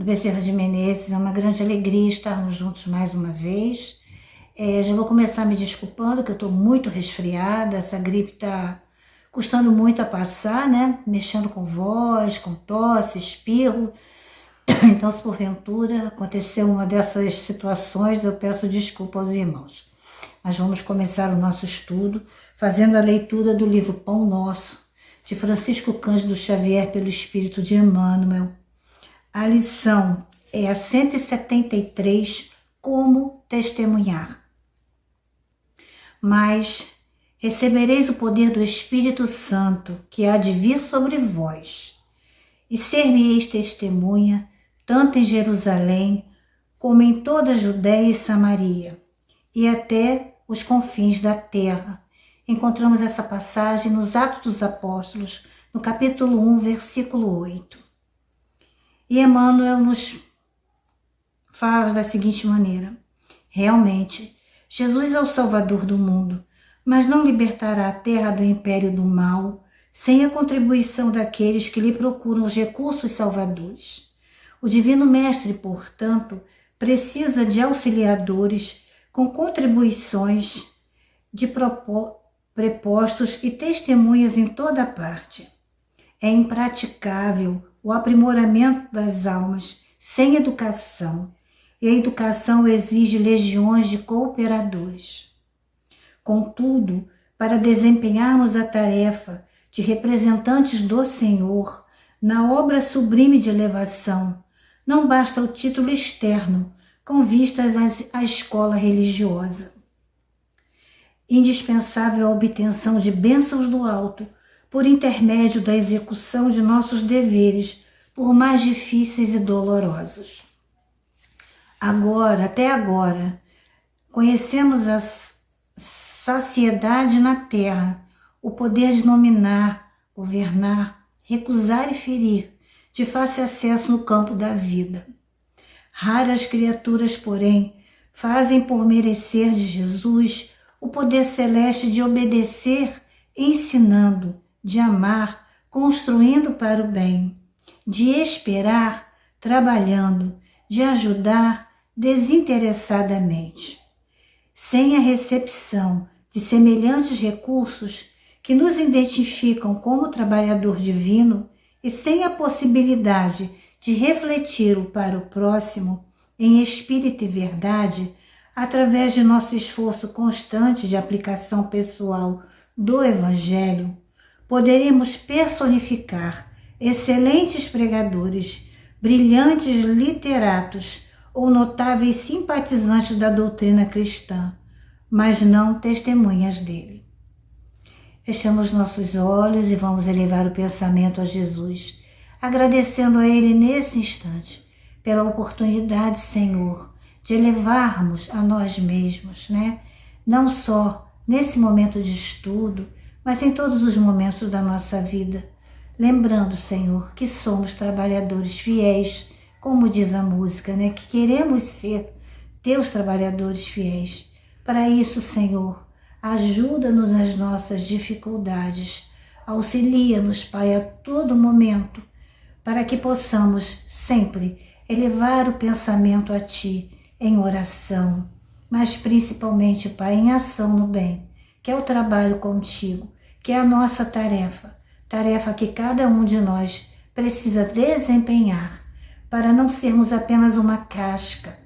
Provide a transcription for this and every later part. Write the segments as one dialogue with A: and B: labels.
A: Bezerra de Menezes. É uma grande alegria estarmos juntos mais uma vez. Já vou começar me desculpando que eu estou muito resfriada, essa gripe está custando muito a passar, né? Mexendo com voz, com tosse, espirro. Então, se porventura aconteceu uma dessas situações, eu peço desculpa aos irmãos. Mas vamos começar o nosso estudo fazendo a leitura do livro Pão Nosso, de Francisco Cândido Xavier, pelo Espírito de Emmanuel. A lição é a 173, Como testemunhar. Mas recebereis o poder do Espírito Santo, que há de vir sobre vós, e ser-me-eis testemunha, tanto em Jerusalém, como em toda a Judéia e Samaria, e até os confins da terra. Encontramos essa passagem nos Atos dos Apóstolos, no capítulo 1, versículo 8. E Emmanuel nos fala da seguinte maneira: realmente, Jesus é o Salvador do mundo, mas não libertará a terra do império do mal sem a contribuição daqueles que lhe procuram os recursos salvadores. O Divino Mestre, portanto, precisa de auxiliadores com contribuições de prepostos e testemunhas em toda parte. É impraticável o aprimoramento das almas sem educação, e a educação exige legiões de cooperadores. Contudo, para desempenharmos a tarefa de representantes do Senhor na obra sublime de elevação, não basta o título externo com vistas à escola religiosa. Indispensável a obtenção de bênçãos do alto por intermédio da execução de nossos deveres, por mais difíceis e dolorosos. Até agora, conhecemos a saciedade na terra, o poder de nominar, governar, recusar e ferir, de fácil acesso no campo da vida. Raras criaturas, porém, fazem por merecer de Jesus o poder celeste de obedecer, ensinando, de amar, construindo para o bem, de esperar, trabalhando, de ajudar desinteressadamente. Sem a recepção de semelhantes recursos que nos identificam como trabalhador divino e sem a possibilidade de refleti-lo para o próximo em espírito e verdade, através de nosso esforço constante de aplicação pessoal do Evangelho, poderemos personificar excelentes pregadores, brilhantes literatos ou notáveis simpatizantes da doutrina cristã, mas não testemunhas dele. Fechamos nossos olhos e vamos elevar o pensamento a Jesus, agradecendo a Ele nesse instante pela oportunidade, Senhor, de elevarmos a nós mesmos, né? Não só nesse momento de estudo, mas em todos os momentos da nossa vida, lembrando, Senhor, que somos trabalhadores fiéis, como diz a música, né? Que queremos ser teus trabalhadores fiéis. Para isso, Senhor, ajuda-nos nas nossas dificuldades, auxilia-nos, Pai, a todo momento, para que possamos sempre elevar o pensamento a Ti em oração, mas principalmente, Pai, em ação no bem, que é o trabalho contigo, que é a nossa tarefa que cada um de nós precisa desempenhar, para não sermos apenas uma casca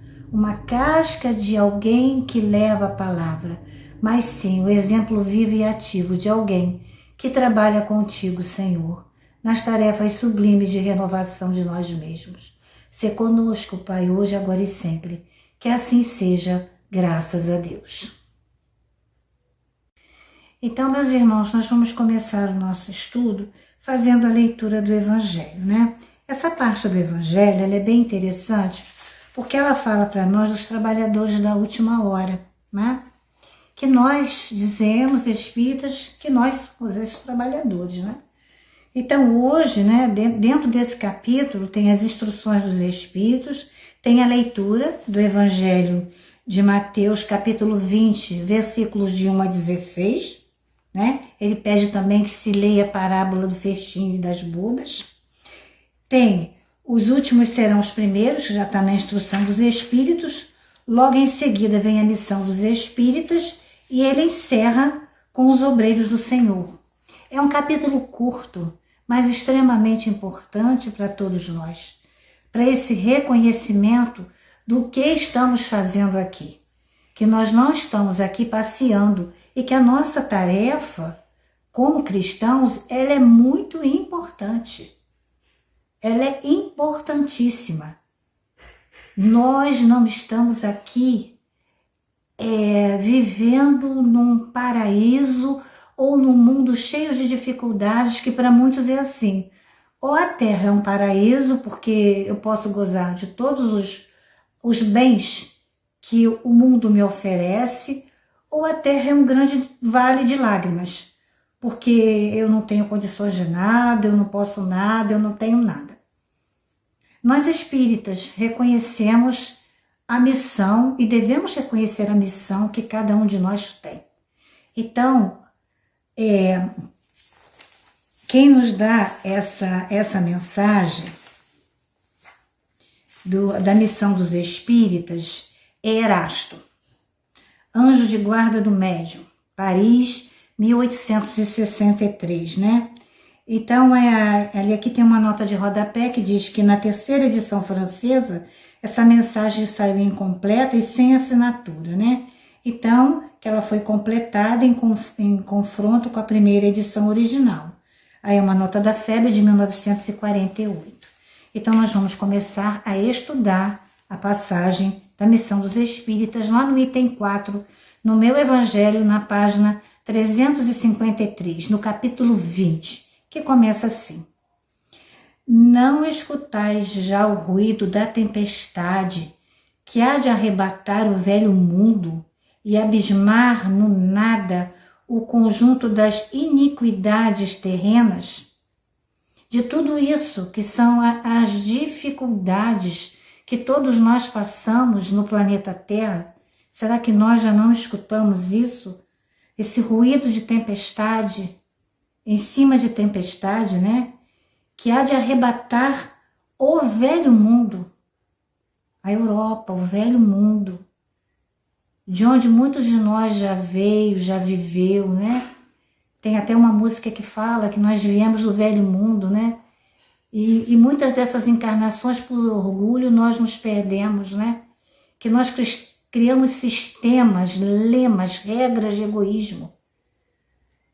A: de alguém que leva a palavra, mas sim o exemplo vivo e ativo de alguém que trabalha contigo, Senhor, nas tarefas sublimes de renovação de nós mesmos. Sê conosco, Pai, hoje, agora e sempre. Que assim seja, graças a Deus. Então, meus irmãos, nós vamos começar o nosso estudo fazendo a leitura do Evangelho, né? Essa parte do Evangelho, ela é bem interessante, porque ela fala para nós dos trabalhadores da última hora, né? Que nós dizemos, espíritas, que nós somos esses trabalhadores, né? Então, hoje, né, dentro desse capítulo, tem as instruções dos espíritos, tem a leitura do Evangelho de Mateus, capítulo 20, versículos de 1 a 16, né? Ele pede também que se leia a parábola do festim e das bodas. Tem Os últimos serão os primeiros, que já está na instrução dos espíritos. Logo em seguida vem a missão dos espíritas e ele encerra com os obreiros do Senhor. É um capítulo curto, mas extremamente importante para todos nós, para esse reconhecimento do que estamos fazendo aqui, que nós não estamos aqui passeando e que a nossa tarefa como cristãos, ela é muito importante. Ela é importantíssima. Nós não estamos aqui vivendo num paraíso ou num mundo cheio de dificuldades que para muitos é assim. Ou a terra é um paraíso porque eu posso gozar de todos os bens que o mundo me oferece, ou a terra é um grande vale de lágrimas, porque eu não tenho condições de nada, eu não posso nada, eu não tenho nada. Nós espíritas reconhecemos a missão e devemos reconhecer a missão que cada um de nós tem. Então, quem nos dá essa mensagem da missão dos espíritas é Erasto, anjo de guarda do médium, Paris, 1863, né? Então, aqui tem uma nota de rodapé que diz que na terceira edição francesa, essa mensagem saiu incompleta e sem assinatura, né? Então, que ela foi completada em confronto com a primeira edição original. Aí é uma nota da FEB de 1948. Então, nós vamos começar a estudar a passagem da missão dos espíritas lá no item 4, no meu evangelho, na página 353, no capítulo 20, que começa assim: não escutais já o ruído da tempestade que há de arrebatar o velho mundo e abismar no nada o conjunto das iniquidades terrenas? De tudo isso que são as dificuldades que todos nós passamos no planeta Terra, será que nós já não escutamos isso? Esse ruído de tempestade, em cima de tempestade, né? Que há de arrebatar o velho mundo, a Europa, o velho mundo, de onde muitos de nós já veio, já viveu, né? Tem até uma música que fala que nós viemos do velho mundo, né? E muitas dessas encarnações, por orgulho, nós nos perdemos, né? Que nós criamos sistemas, lemas, regras de egoísmo.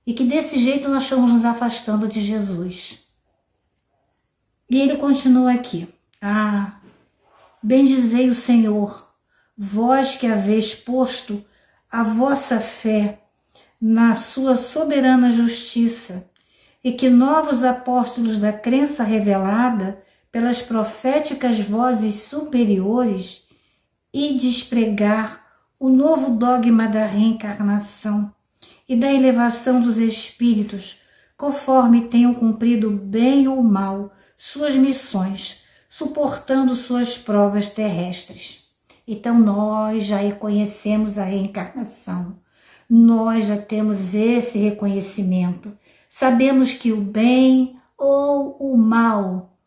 A: E que desse jeito nós estamos nos afastando de Jesus. E ele continua aqui: bendizei o Senhor, vós que haveis posto a vossa fé na sua soberana justiça, e que novos apóstolos da crença revelada pelas proféticas vozes superiores ides pregar o novo dogma da reencarnação e da elevação dos espíritos, conforme tenham cumprido bem ou mal suas missões, suportando suas provas terrestres. Então nós já reconhecemos a reencarnação, nós já temos esse reconhecimento, sabemos que o bem ou o mal,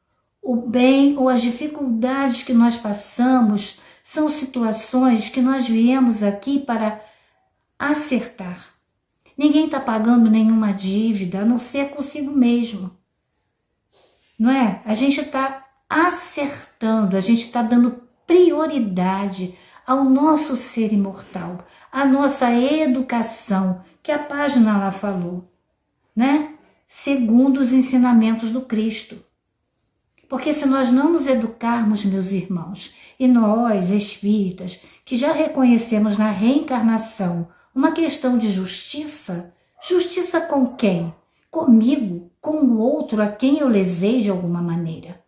A: o bem ou as dificuldades que nós passamos são situações que nós viemos aqui para acertar. Ninguém está pagando nenhuma dívida, a não ser consigo mesmo. Não é? A gente está acertando, a gente está dando prioridade ao nosso ser imortal, à nossa educação, que a página lá falou, né? Segundo os ensinamentos do Cristo. Porque se nós não nos educarmos, meus irmãos, e nós, espíritas, que já reconhecemos na reencarnação uma questão de justiça, justiça com quem? Comigo, com o outro a quem eu lesei de alguma maneira.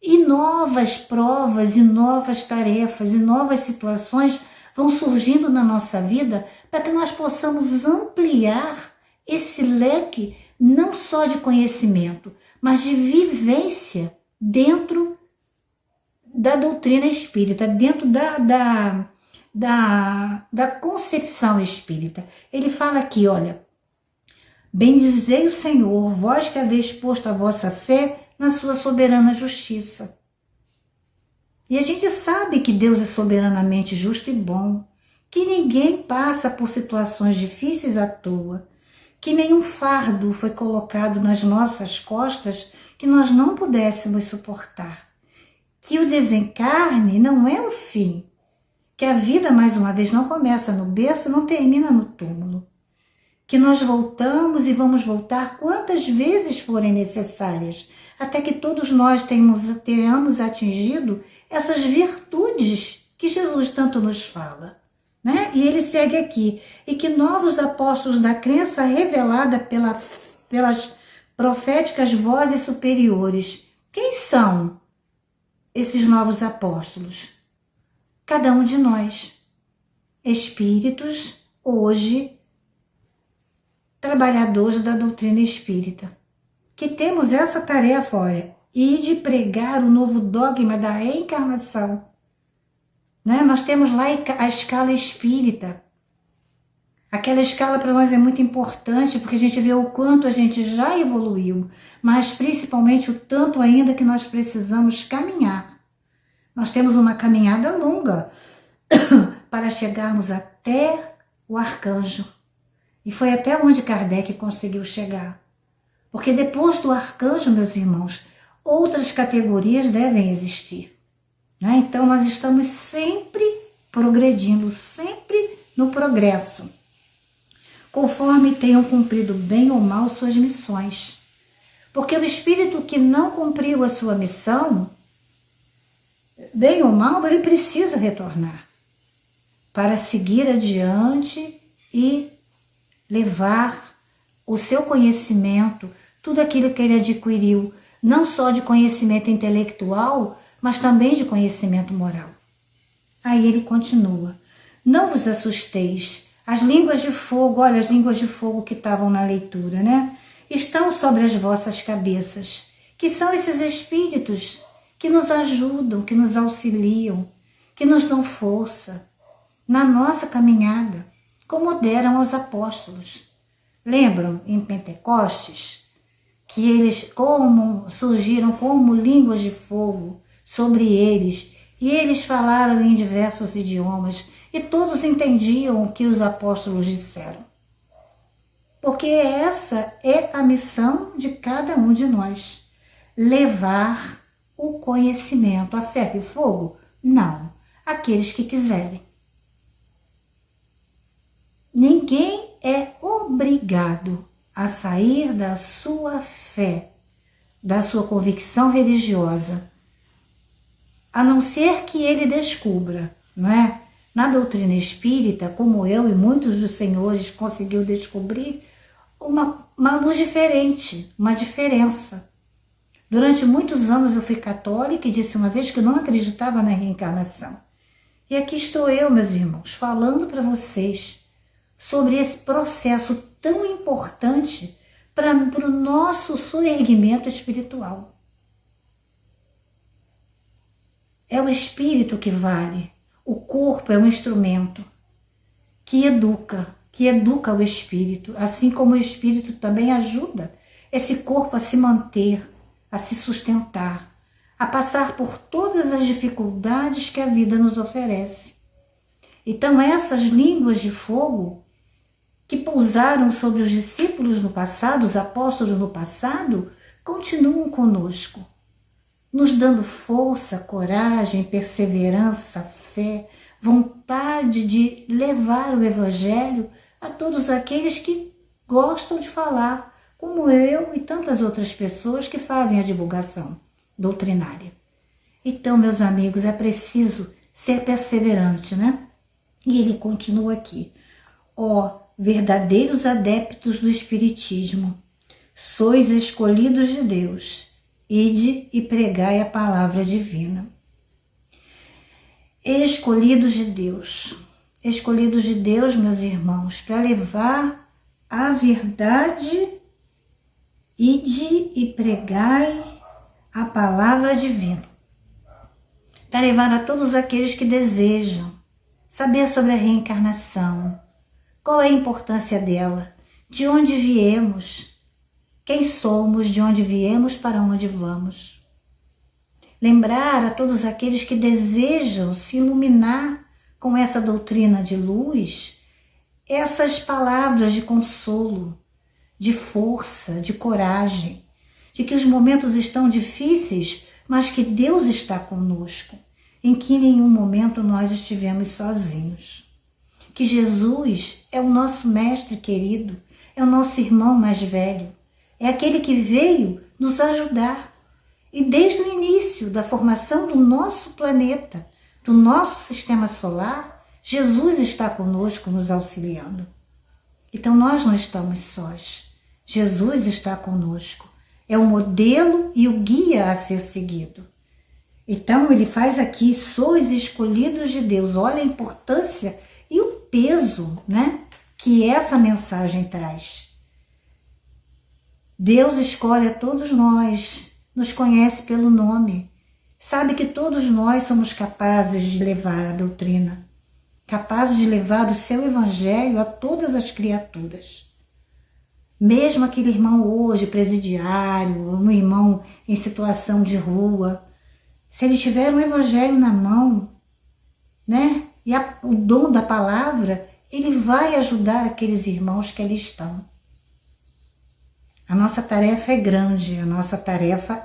A: E novas provas, e novas tarefas, e novas situações vão surgindo na nossa vida para que nós possamos ampliar esse leque não só de conhecimento, mas de vivência dentro da doutrina espírita, dentro da concepção espírita. Ele fala aqui, olha: bendizei o Senhor, vós que haveis posto a vossa fé na sua soberana justiça. E a gente sabe que Deus é soberanamente justo e bom, que ninguém passa por situações difíceis à toa, que nenhum fardo foi colocado nas nossas costas que nós não pudéssemos suportar, que o desencarne não é o fim, que a vida, mais uma vez, não começa no berço e não termina no túmulo, que nós voltamos e vamos voltar quantas vezes forem necessárias, até que todos nós tenhamos atingido essas virtudes que Jesus tanto nos fala. Né? E ele segue aqui, e que novos apóstolos da crença revelada pelas proféticas vozes superiores. Quem são esses novos apóstolos? Cada um de nós, espíritos, hoje, trabalhadores da doutrina espírita, que temos essa tarefa, olha, e de pregar o novo dogma da reencarnação. Né? Nós temos lá a escala espírita. Aquela escala para nós é muito importante, porque a gente vê o quanto a gente já evoluiu, mas principalmente o tanto ainda que nós precisamos caminhar. Nós temos uma caminhada longa para chegarmos até o arcanjo. E foi até onde Kardec conseguiu chegar. Porque depois do arcanjo, meus irmãos, outras categorias devem existir. Então, nós estamos sempre progredindo, sempre no progresso, conforme tenham cumprido bem ou mal suas missões. Porque o espírito que não cumpriu a sua missão, bem ou mal, ele precisa retornar para seguir adiante e levar o seu conhecimento, tudo aquilo que ele adquiriu, não só de conhecimento intelectual, mas também de conhecimento moral. Aí ele continua. Não vos assusteis. As línguas de fogo, olha as línguas de fogo que estavam na leitura, né? Estão sobre as vossas cabeças, que são esses espíritos que nos ajudam, que nos auxiliam, que nos dão força na nossa caminhada, como deram aos apóstolos. Lembram em Pentecostes que eles surgiram como línguas de fogo sobre eles, e eles falaram em diversos idiomas, e todos entendiam o que os apóstolos disseram. Porque essa é a missão de cada um de nós, levar o conhecimento a ferro e fogo? Não, aqueles que quiserem. Ninguém é obrigado a sair da sua fé, da sua convicção religiosa, a não ser que ele descubra, não é? Na doutrina espírita, como eu e muitos dos senhores conseguiu descobrir, uma luz diferente, uma diferença. Durante muitos anos eu fui católica e disse uma vez que eu não acreditava na reencarnação. E aqui estou eu, meus irmãos, falando para vocês sobre esse processo tão importante para o nosso soerguimento espiritual. É o espírito que vale, o corpo é um instrumento que educa o espírito, assim como o espírito também ajuda esse corpo a se manter, a se sustentar, a passar por todas as dificuldades que a vida nos oferece. Então essas línguas de fogo que pousaram sobre os discípulos no passado, os apóstolos no passado, continuam conosco, nos dando força, coragem, perseverança, fé, vontade de levar o Evangelho a todos aqueles que gostam de falar, como eu e tantas outras pessoas que fazem a divulgação doutrinária. Então, meus amigos, é preciso ser perseverante, né? E ele continua aqui. Ó, verdadeiros adeptos do Espiritismo, sois escolhidos de Deus, ide e pregai a palavra divina. Escolhidos de Deus, meus irmãos, para levar a verdade, ide e pregai a palavra divina, para levar a todos aqueles que desejam saber sobre a reencarnação, qual é a importância dela, de onde viemos, quem somos, de onde viemos, para onde vamos. Lembrar a todos aqueles que desejam se iluminar com essa doutrina de luz, essas palavras de consolo, de força, de coragem, de que os momentos estão difíceis, mas que Deus está conosco, em que em nenhum momento nós estivemos sozinhos. Que Jesus é o nosso mestre querido, é o nosso irmão mais velho, é aquele que veio nos ajudar. E desde o início da formação do nosso planeta, do nosso sistema solar, Jesus está conosco nos auxiliando. Então nós não estamos sós. Jesus está conosco. É o modelo e o guia a ser seguido. Então ele faz aqui, sois escolhidos de Deus. Olha a importância e o peso, né, que essa mensagem traz. Deus escolhe a todos nós, nos conhece pelo nome, sabe que todos nós somos capazes de levar a doutrina, capazes de levar o seu evangelho a todas as criaturas. Mesmo aquele irmão hoje presidiário, um irmão em situação de rua, se ele tiver um evangelho na mão, né, e o dom da palavra, ele vai ajudar aqueles irmãos que ali estão. A nossa tarefa é grande, a nossa tarefa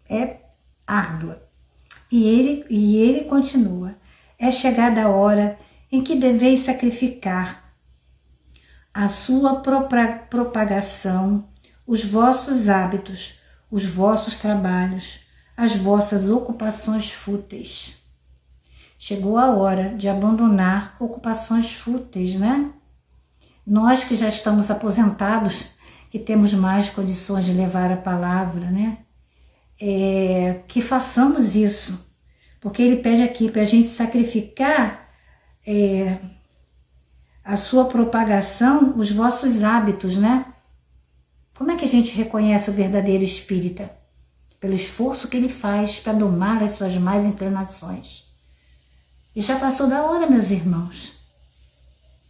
A: é árdua. E ele continua. É chegada a hora em que deveis sacrificar a sua propagação, os vossos hábitos, os vossos trabalhos, as vossas ocupações fúteis. Chegou a hora de abandonar ocupações fúteis, né? Nós que já estamos aposentados, que temos mais condições de levar a palavra, né? Que façamos isso, porque ele pede aqui para a gente sacrificar a sua propagação, os vossos hábitos, né? Como é que a gente reconhece o verdadeiro espírita? Pelo esforço que ele faz para domar as suas más inclinações. E já passou da hora, meus irmãos,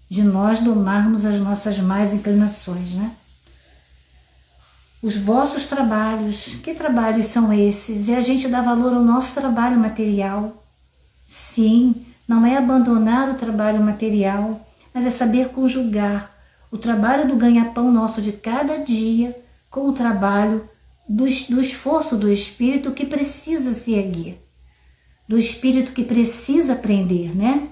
A: de nós domarmos as nossas más inclinações, né? Os vossos trabalhos, que trabalhos são esses? E a gente dá valor ao nosso trabalho material. Sim, não é abandonar o trabalho material, mas é saber conjugar o trabalho do ganha-pão nosso de cada dia com o trabalho do esforço do espírito que precisa se erguer, do espírito que precisa aprender, né?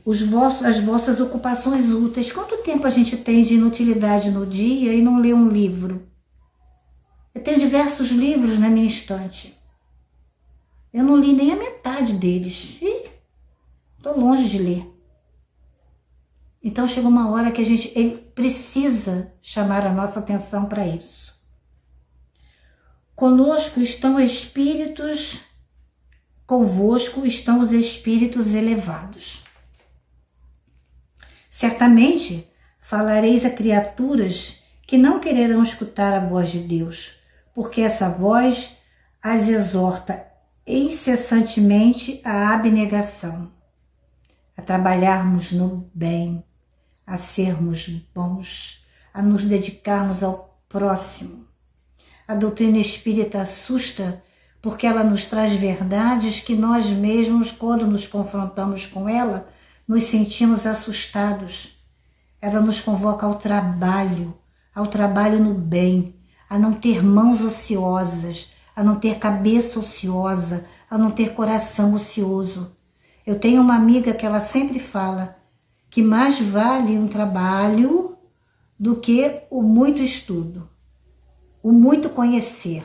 A: As vossas ocupações úteis. Quanto tempo a gente tem de inutilidade no dia e não lê um livro? Eu tenho diversos livros na minha estante. Eu não li nem a metade deles. Estou longe de ler. Então chega uma hora que ele precisa chamar a nossa atenção para isso. Conosco estão espíritos, convosco estão os espíritos elevados. Certamente falareis a criaturas que não quererão escutar a voz de Deus, porque essa voz as exorta incessantemente à abnegação, a trabalharmos no bem, a sermos bons, a nos dedicarmos ao próximo. A doutrina espírita assusta porque ela nos traz verdades que nós mesmos, quando nos confrontamos com ela, nos sentimos assustados. Ela nos convoca ao trabalho no bem, a não ter mãos ociosas, a não ter cabeça ociosa, a não ter coração ocioso. Eu tenho uma amiga que ela sempre fala que mais vale um trabalho do que o muito estudo, o muito conhecer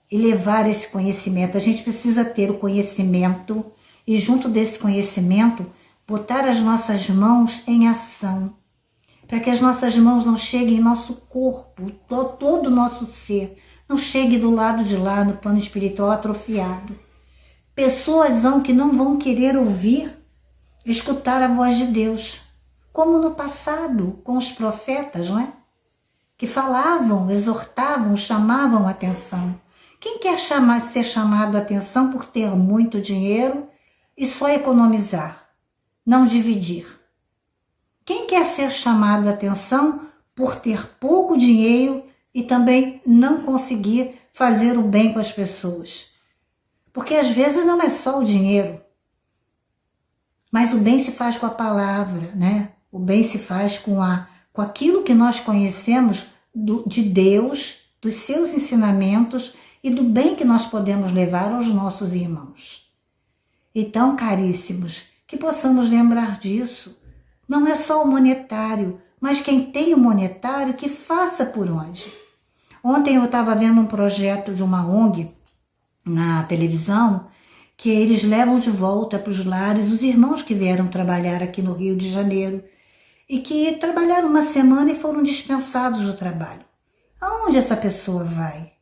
A: e levar esse conhecimento. A gente precisa ter o conhecimento e junto desse conhecimento botar as nossas mãos em ação, para que as nossas mãos não cheguem em nosso corpo, todo o nosso ser, não chegue do lado de lá, no plano espiritual atrofiado. Pessoas que não vão querer ouvir, escutar a voz de Deus, como no passado, com os profetas, não é? Que falavam, exortavam, chamavam a atenção. Quem quer ser chamado a atenção por ter muito dinheiro e só economizar, não dividir? Quem quer ser chamado a atenção por ter pouco dinheiro e também não conseguir fazer o bem com as pessoas. Porque às vezes não é só o dinheiro, mas o bem se faz com a palavra, né? O bem se faz com aquilo que nós conhecemos de Deus, dos seus ensinamentos e do bem que nós podemos levar aos nossos irmãos. Então, caríssimos, que possamos lembrar disso. Não é só o monetário, mas quem tem o monetário que faça por onde. Ontem eu estava vendo um projeto de uma ONG na televisão, que eles levam de volta para os lares os irmãos que vieram trabalhar aqui no Rio de Janeiro e que trabalharam uma semana e foram dispensados do trabalho. Aonde essa pessoa vai?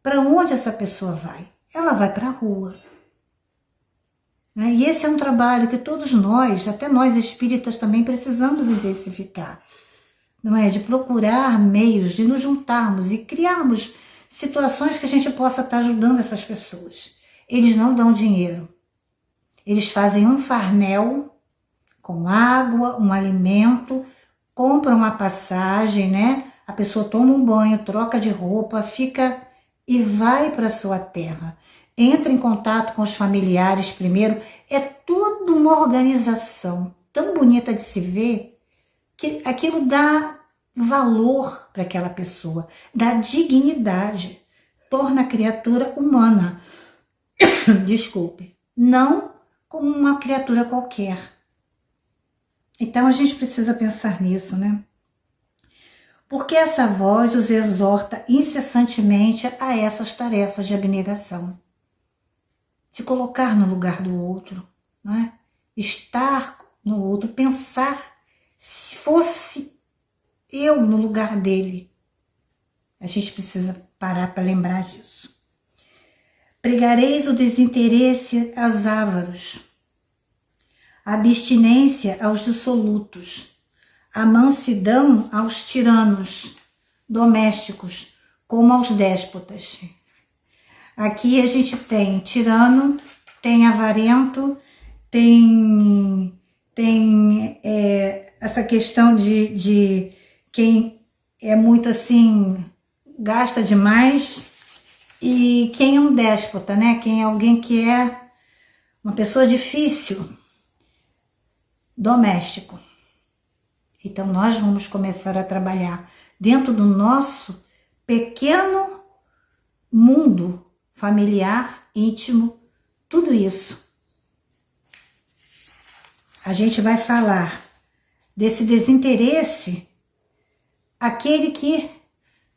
A: Para onde essa pessoa vai? Ela vai para a rua. E esse é um trabalho que todos nós, até nós espíritas também precisamos intensificar. Não é? De procurar meios, de nos juntarmos e criarmos situações que a gente possa estar ajudando essas pessoas. Eles não dão dinheiro. Eles fazem um farnel com água, um alimento, compram a passagem, né? A pessoa toma um banho, troca de roupa, fica e vai para a sua terra. Entra em contato com os familiares primeiro. É toda uma organização tão bonita de se ver que aquilo dá valor para aquela pessoa, dá dignidade, torna a criatura humana. Desculpe, não como uma criatura qualquer. Então a gente precisa pensar nisso, né? Porque essa voz os exorta incessantemente a essas tarefas de abnegação, se colocar no lugar do outro, né? Estar no outro, pensar se fosse eu no lugar dele. A gente precisa parar para lembrar disso. Pregareis o desinteresse aos ávaros, a abstinência aos dissolutos, a mansidão aos tiranos domésticos, como aos déspotas. Aqui a gente tem tirano, tem avarento, tem essa questão de quem é muito assim, gasta demais, e quem é um déspota, né? Quem é alguém que é uma pessoa difícil, doméstico. Então nós vamos começar a trabalhar dentro do nosso pequeno mundo familiar, íntimo, tudo isso. A gente vai falar desse desinteresse, aquele que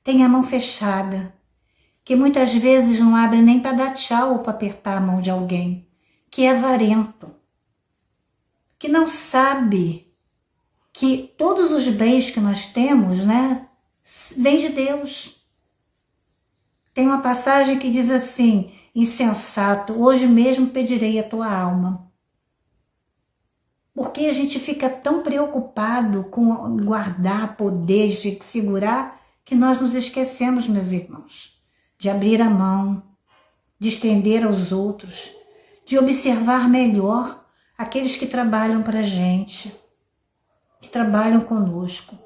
A: tem a mão fechada, que muitas vezes não abre nem para dar tchau ou para apertar a mão de alguém, que é avarento, que não sabe que todos os bens que nós temos, né, vêm de Deus. Tem uma passagem que diz assim: insensato, hoje mesmo pedirei a tua alma. Porque a gente fica tão preocupado com guardar, poder, segurar, que nós nos esquecemos, meus irmãos, de abrir a mão, de estender aos outros, de observar melhor aqueles que trabalham para a gente, que trabalham conosco,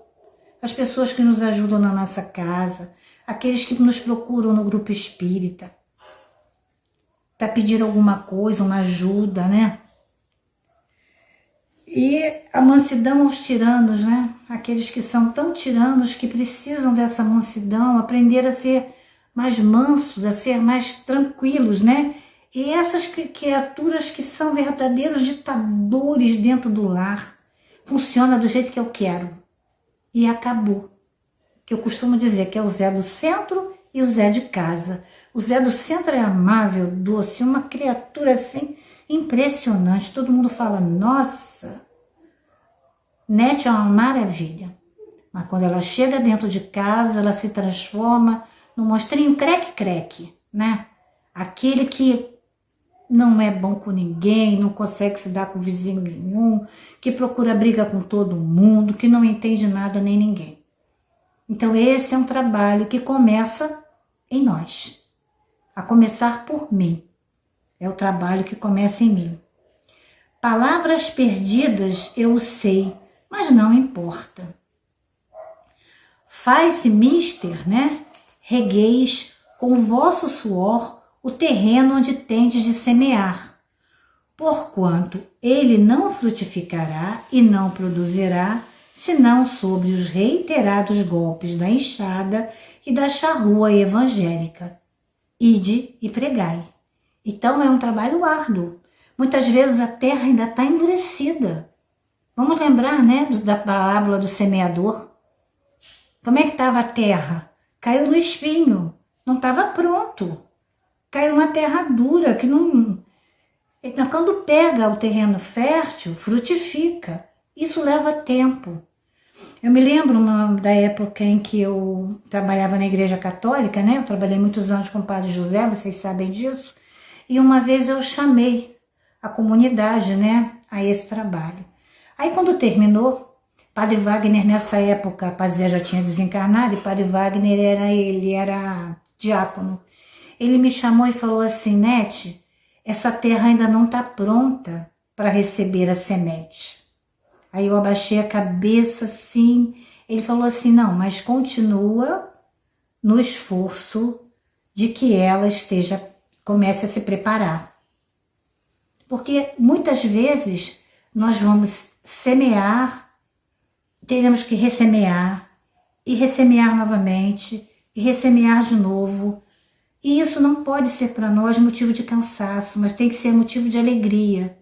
A: as pessoas que nos ajudam na nossa casa, aqueles que nos procuram no grupo espírita, para pedir alguma coisa, uma ajuda, né? E a mansidão aos tiranos, né? Aqueles que são tão tiranos que precisam dessa mansidão, aprender a ser mais mansos, a ser mais tranquilos, né? E essas criaturas que são verdadeiros ditadores dentro do lar, funciona do jeito que eu quero. E acabou. Que eu costumo dizer que é o Zé do centro e o Zé de casa. O Zé do centro é amável, doce, uma criatura assim impressionante. Todo mundo fala, nossa, Nete é uma maravilha. Mas quando ela chega dentro de casa, ela se transforma no monstrinho creque-creque, né? Aquele que não é bom com ninguém, não consegue se dar com vizinho nenhum, que procura briga com todo mundo, que não entende nada nem ninguém. Então esse é um trabalho que começa em nós, a começar por mim. É o trabalho que começa em mim. Palavras perdidas eu sei, mas não importa. Faz-se mister, né? Regueis com o vosso suor o terreno onde tendes de semear, porquanto ele não frutificará e não produzirá, senão sobre os reiterados golpes da enxada e da charrua evangélica. Ide e pregai. Então é um trabalho árduo. Muitas vezes a terra ainda está endurecida. Vamos lembrar, né, da parábola do semeador. Como é que estava a terra? Caiu no espinho, não estava pronto. Caiu na terra dura, que não... Quando pega o terreno fértil, frutifica. Isso leva tempo. Eu me lembro da época em que eu trabalhava na igreja católica, né? Eu trabalhei muitos anos com o Padre José, vocês sabem disso. E uma vez eu chamei a comunidade, né, a esse trabalho. Aí quando terminou, Padre Wagner nessa época, Padre Zé já tinha desencarnado e Padre Wagner era diácono. Ele me chamou e falou assim: Nete, essa terra ainda não está pronta para receber a semente. Aí eu abaixei a cabeça assim, ele falou assim: não, mas continua no esforço de que ela comece a se preparar. Porque muitas vezes nós vamos semear, teremos que ressemear, e ressemear novamente, e ressemear de novo. E isso não pode ser para nós motivo de cansaço, mas tem que ser motivo de alegria.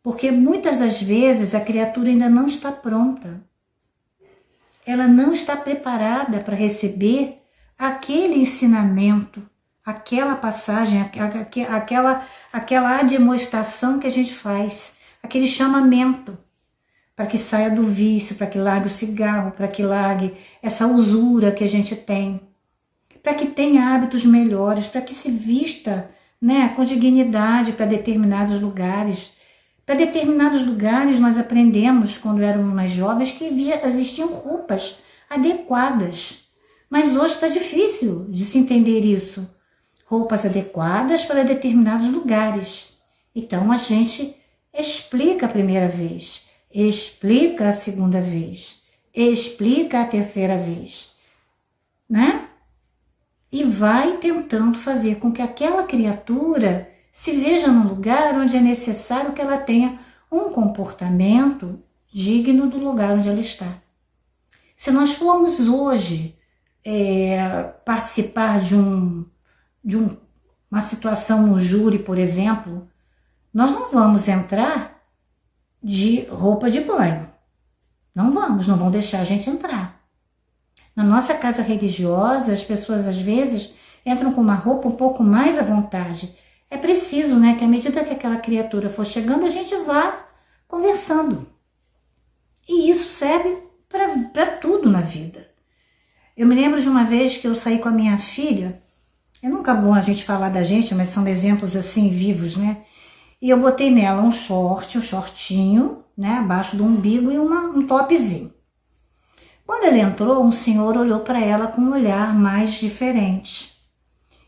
A: Porque muitas das vezes a criatura ainda não está pronta. Ela não está preparada para receber aquele ensinamento, aquela passagem, aquela admoestação que a gente faz, aquele chamamento para que saia do vício, para que largue o cigarro, para que largue essa usura que a gente tem, para que tenha hábitos melhores, para que se vista, né, com dignidade para determinados lugares. Para determinados lugares nós aprendemos, quando éramos mais jovens, que existiam roupas adequadas. Mas hoje está difícil de se entender isso. Roupas adequadas para determinados lugares. Então a gente explica a primeira vez, explica a segunda vez, explica a terceira vez, né? E vai tentando fazer com que aquela criatura se veja num lugar onde é necessário que ela tenha um comportamento digno do lugar onde ela está. Se nós formos hoje participar de uma situação no júri, por exemplo, nós não vamos entrar de roupa de banho. Não vão deixar a gente entrar. Na nossa casa religiosa, as pessoas às vezes entram com uma roupa um pouco mais à vontade. É preciso, né, que à medida que aquela criatura for chegando, a gente vá conversando. E isso serve para tudo na vida. Eu me lembro de uma vez que eu saí com a minha filha. É nunca bom a gente falar da gente, mas são exemplos assim vivos, né? E eu botei nela um shortinho, né, abaixo do umbigo e um topzinho. Quando ela entrou, um senhor olhou para ela com um olhar mais diferente.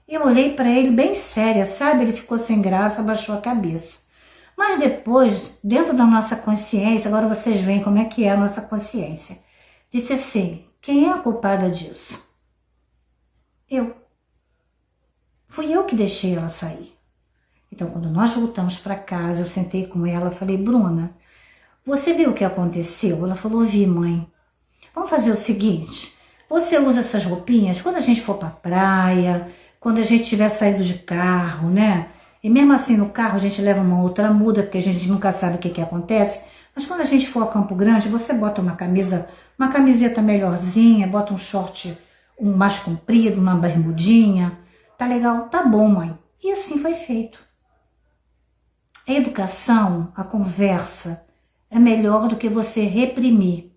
A: Eu olhei para ele bem séria, sabe? Ele ficou sem graça, abaixou a cabeça. Mas depois, dentro da nossa consciência, agora vocês veem como é que é a nossa consciência, disse assim: quem é a culpada disso? Eu. Fui eu que deixei ela sair. Então, quando nós voltamos para casa, eu sentei com ela, falei: Bruna, você viu o que aconteceu? Ela falou: vi, mãe. Vamos fazer o seguinte, você usa essas roupinhas quando a gente for para a praia, quando a gente tiver saído de carro, né? E mesmo assim no carro a gente leva uma outra muda, porque a gente nunca sabe o que acontece. Mas quando a gente for a Campo Grande, você bota uma camiseta melhorzinha, bota um short mais comprido, uma bermudinha. Tá legal? Tá bom, mãe. E assim foi feito. A educação, a conversa, é melhor do que você reprimir.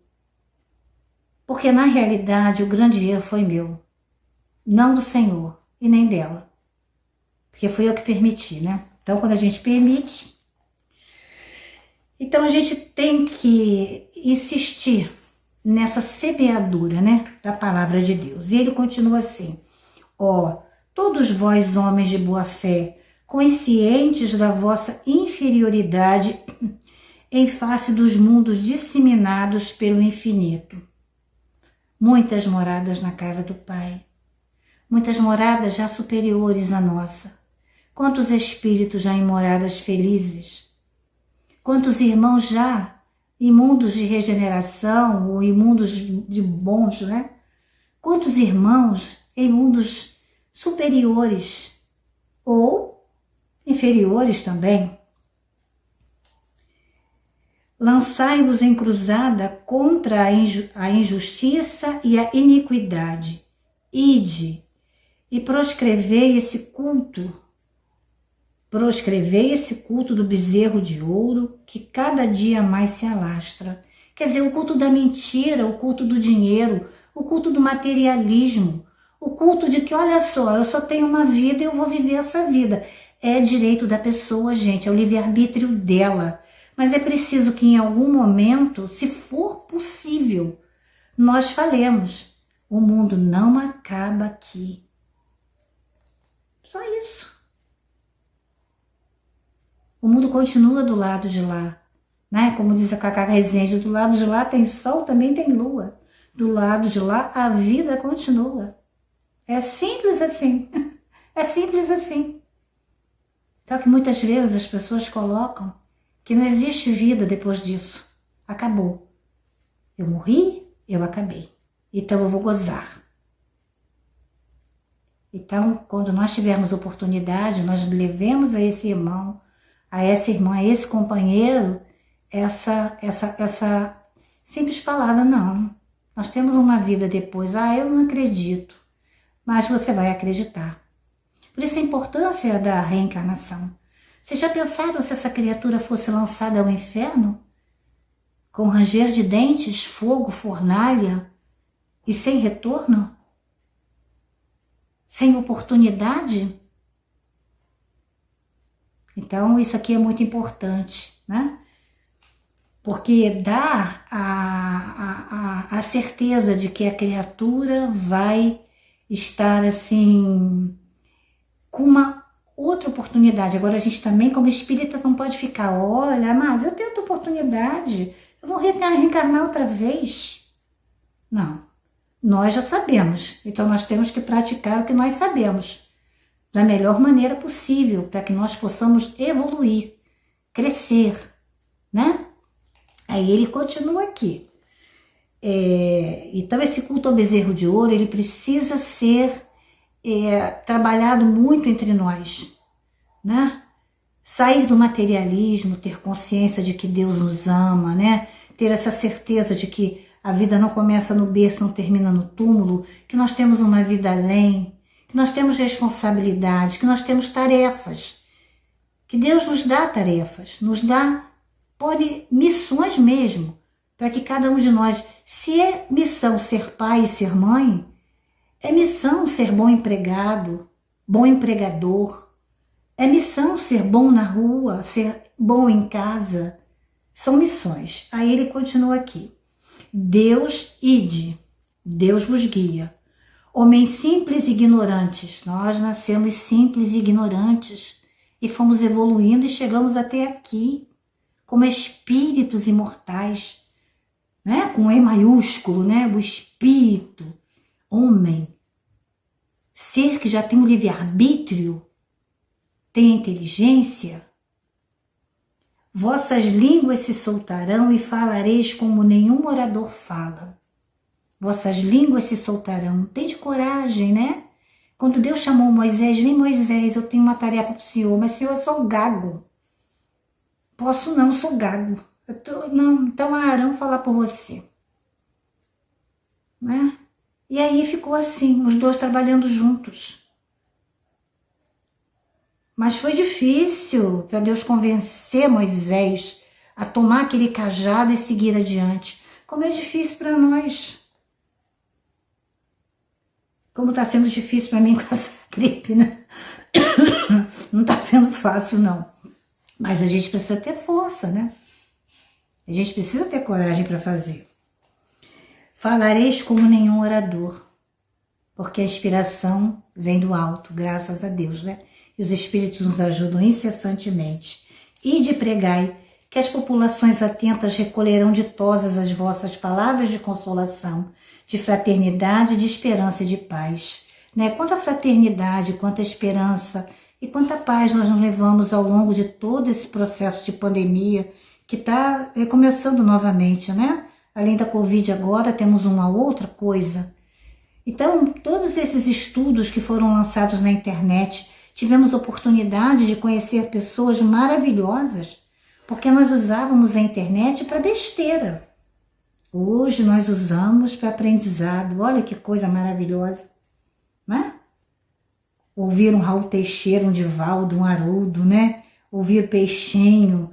A: Porque na realidade o grande erro foi meu, não do Senhor e nem dela. Porque fui eu que permiti, né? Então quando a gente permite, então a gente tem que insistir nessa semeadura, né, da palavra de Deus. E ele continua assim: ó, todos vós homens de boa fé, conscientes da vossa inferioridade em face dos mundos disseminados pelo infinito. muitas moradas na casa do Pai, muitas moradas já superiores à nossa. Quantos espíritos já em moradas felizes, quantos irmãos já em mundos de regeneração ou em mundos de bons, né? Quantos irmãos em mundos superiores ou inferiores também. Lançai-vos em cruzada contra a injustiça e a iniquidade. Ide e proscrevei esse culto do bezerro de ouro que cada dia mais se alastra. Quer dizer, o culto da mentira, o culto do dinheiro, o culto do materialismo, o culto de que, olha só, eu só tenho uma vida e eu vou viver essa vida. É direito da pessoa, gente, é o livre-arbítrio dela. Mas é preciso que em algum momento, se for possível, nós falemos. O mundo não acaba aqui. Só isso. O mundo continua do lado de lá, né? Como diz a Cacá Rezende, do lado de lá tem sol, também tem lua. Do lado de lá a vida continua. É simples assim. É simples assim. Então que muitas vezes as pessoas colocam que não existe vida depois disso. Acabou. Eu morri, eu acabei. Então eu vou gozar. Então, quando nós tivermos oportunidade, nós levemos a esse irmão, a essa irmã, a esse companheiro, essa simples palavra, não. Nós temos uma vida depois. Eu não acredito. Mas você vai acreditar. Por isso a importância da reencarnação. Vocês já pensaram se essa criatura fosse lançada ao inferno? Com ranger de dentes, fogo, fornalha e sem retorno? Sem oportunidade? Então isso aqui é muito importante, né? Porque dá a certeza de que a criatura vai estar assim com uma outra oportunidade. Agora a gente também, como espírita, não pode ficar, olha, mas eu tenho outra oportunidade, eu vou reencarnar outra vez. Não, nós já sabemos, então nós temos que praticar o que nós sabemos, da melhor maneira possível, para que nós possamos evoluir, crescer, né? Aí ele continua aqui. Então esse culto ao bezerro de ouro, ele precisa ser trabalhado muito entre nós, né? Sair do materialismo, ter consciência de que Deus nos ama, né? Ter essa certeza de que a vida não começa no berço, não termina no túmulo, que nós temos uma vida além, que nós temos responsabilidades, que nós temos tarefas, que Deus nos dá tarefas, nos dá, missões mesmo, para que cada um de nós, se é missão ser pai e ser mãe, é missão ser bom empregado, bom empregador, é missão ser bom na rua, ser bom em casa, são missões. Aí ele continua aqui, Deus ide, Deus vos guia. Homens simples e ignorantes, nós nascemos simples e ignorantes e fomos evoluindo e chegamos até aqui como espíritos imortais, né? Com E maiúsculo, né? O espírito, homem, ser que já tem o livre-arbítrio, tem a inteligência. Vossas línguas se soltarão e falareis como nenhum orador fala. Vossas línguas se soltarão. Tende coragem, né? Quando Deus chamou Moisés, vem Moisés, eu tenho uma tarefa para o Senhor, mas Senhor, eu sou gago. Posso não, sou gago. Não, então Arão falar por você. Né? E aí ficou assim, os dois trabalhando juntos. Mas foi difícil para Deus convencer Moisés a tomar aquele cajado e seguir adiante. Como é difícil para nós. Como está sendo difícil para mim com essa gripe, né? Não está sendo fácil, não. Mas a gente precisa ter força, né? A gente precisa ter coragem para fazer. Falareis como nenhum orador, porque a inspiração vem do alto, graças a Deus, né? E os espíritos nos ajudam incessantemente. Ide pregai, que as populações atentas recolherão ditosas as vossas palavras de consolação, de fraternidade, de esperança e de paz. Né? Quanta fraternidade, quanta esperança e quanta paz nós nos levamos ao longo de todo esse processo de pandemia que está começando novamente, né? Além da Covid agora, temos uma outra coisa. Então, todos esses estudos que foram lançados na internet, tivemos oportunidade de conhecer pessoas maravilhosas, porque nós usávamos a internet para besteira. Hoje nós usamos para aprendizado. Olha que coisa maravilhosa, né? Ouvir um Raul Teixeira, um Divaldo, um Haroldo, né? Ouvir Peixinho,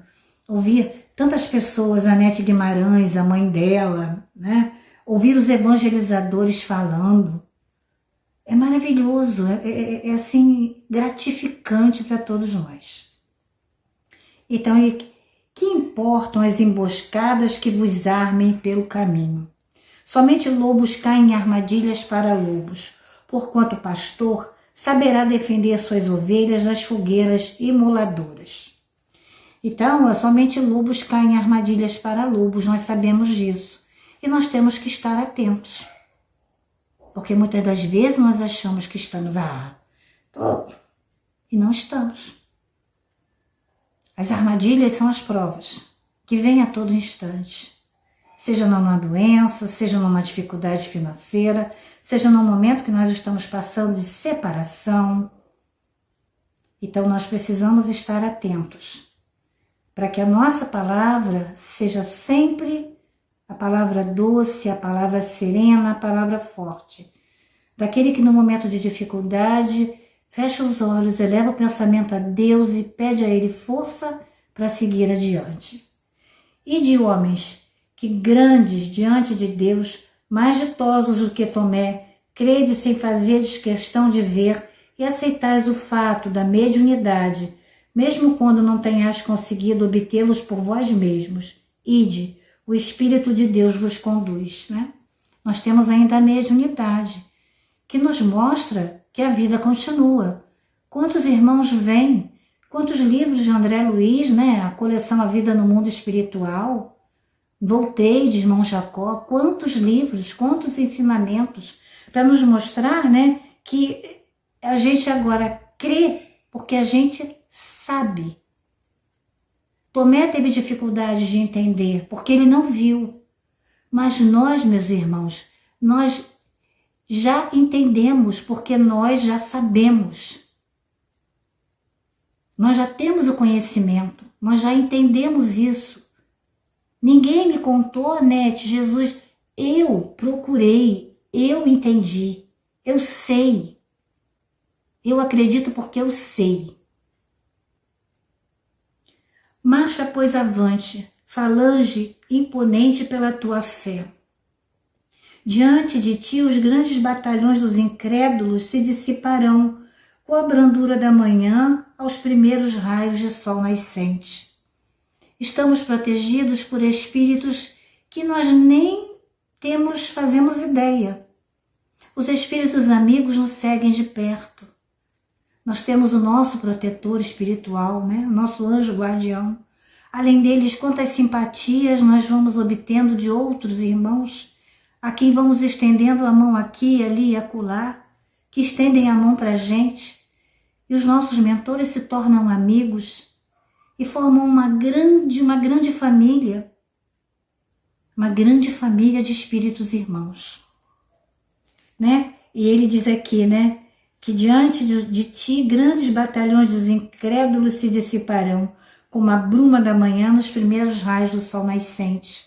A: ouvir tantas pessoas, a Nete Guimarães, a mãe dela, né? Ouvir os evangelizadores falando. É maravilhoso, é assim, gratificante para todos nós. Então, que importam as emboscadas que vos armem pelo caminho? Somente lobos caem em armadilhas para lobos, porquanto o pastor saberá defender suas ovelhas das fogueiras imoladoras. Então, somente lobos caem em armadilhas para lobos, nós sabemos disso. E nós temos que estar atentos. Porque muitas das vezes nós achamos que estamos e não estamos. As armadilhas são as provas que vêm a todo instante. Seja numa doença, seja numa dificuldade financeira, seja num momento que nós estamos passando de separação. Então nós precisamos estar atentos para que a nossa palavra seja sempre a palavra doce, a palavra serena, a palavra forte. Daquele que no momento de dificuldade fecha os olhos, eleva o pensamento a Deus e pede a Ele força para seguir adiante. E de homens que grandes diante de Deus, mais ditosos do que Tomé, credes sem fazeres questão de ver e aceitais o fato da mediunidade, mesmo quando não tenhais conseguido obtê-los por vós mesmos. Ide, o Espírito de Deus vos conduz, né? Nós temos ainda a mediunidade, que nos mostra que a vida continua. Quantos irmãos vêm? Quantos livros de André Luiz, né? A coleção A Vida no Mundo Espiritual. Voltei de irmão Jacó. Quantos livros, quantos ensinamentos para nos mostrar, né? Que a gente agora crê porque a gente sabe. Tomé teve dificuldade de entender porque ele não viu. Mas nós, meus irmãos, nós já entendemos porque nós já sabemos. Nós já temos o conhecimento, nós já entendemos isso. Ninguém me contou, Nete, Jesus, eu procurei, eu entendi, eu sei. Eu acredito porque eu sei. Marcha, pois, avante, falange imponente pela tua fé. Diante de ti os grandes batalhões dos incrédulos se dissiparão com a brandura da manhã aos primeiros raios de sol nascente. Estamos protegidos por espíritos que nós nem fazemos ideia. Os espíritos amigos nos seguem de perto. Nós temos o nosso protetor espiritual, né? O nosso anjo guardião. Além deles, quantas simpatias nós vamos obtendo de outros irmãos, a quem vamos estendendo a mão aqui, ali e acolá, que estendem a mão para a gente. E os nossos mentores se tornam amigos e formam uma grande família. Uma grande família de espíritos irmãos. Né? E ele diz aqui, né? Que diante de ti grandes batalhões dos incrédulos se dissiparão, como a bruma da manhã nos primeiros raios do sol nascente.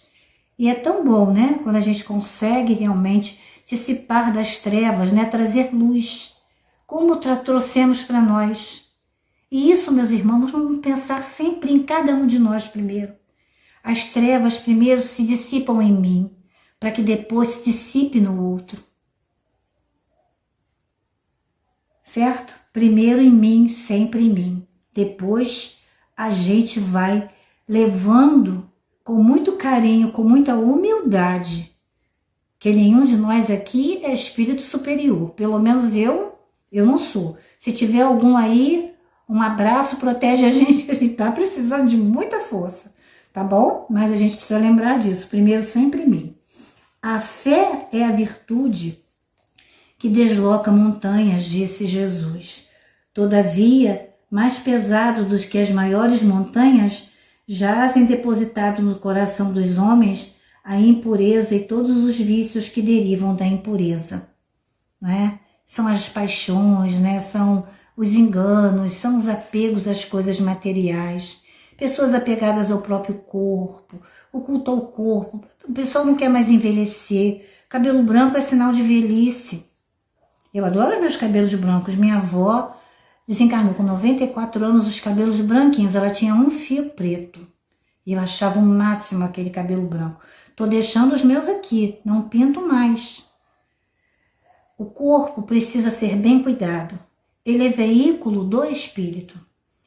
A: E é tão bom, né? Quando a gente consegue realmente dissipar das trevas, né? Trazer luz, como trouxemos para nós. E isso, meus irmãos, vamos pensar sempre em cada um de nós primeiro. As trevas primeiro se dissipam em mim, para que depois se dissipe no outro. Certo? Primeiro em mim, sempre em mim. Depois a gente vai levando com muito carinho, com muita humildade, que nenhum de nós aqui é espírito superior. Pelo menos eu não sou. Se tiver algum aí, um abraço, protege a gente tá precisando de muita força, tá bom? Mas a gente precisa lembrar disso. Primeiro sempre em mim. A fé é a virtude que desloca montanhas, disse Jesus. Todavia, mais pesado do que as maiores montanhas, jazem depositado no coração dos homens a impureza e todos os vícios que derivam da impureza. Né? São as paixões, né? São os enganos, são os apegos às coisas materiais, pessoas apegadas ao próprio corpo, o culto ao corpo. O pessoal não quer mais envelhecer. Cabelo branco é sinal de velhice. Eu adoro meus cabelos brancos. Minha avó desencarnou com 94 anos, os cabelos branquinhos. Ela tinha um fio preto. E eu achava o máximo aquele cabelo branco. Tô deixando os meus aqui, não pinto mais. O corpo precisa ser bem cuidado. Ele é veículo do espírito.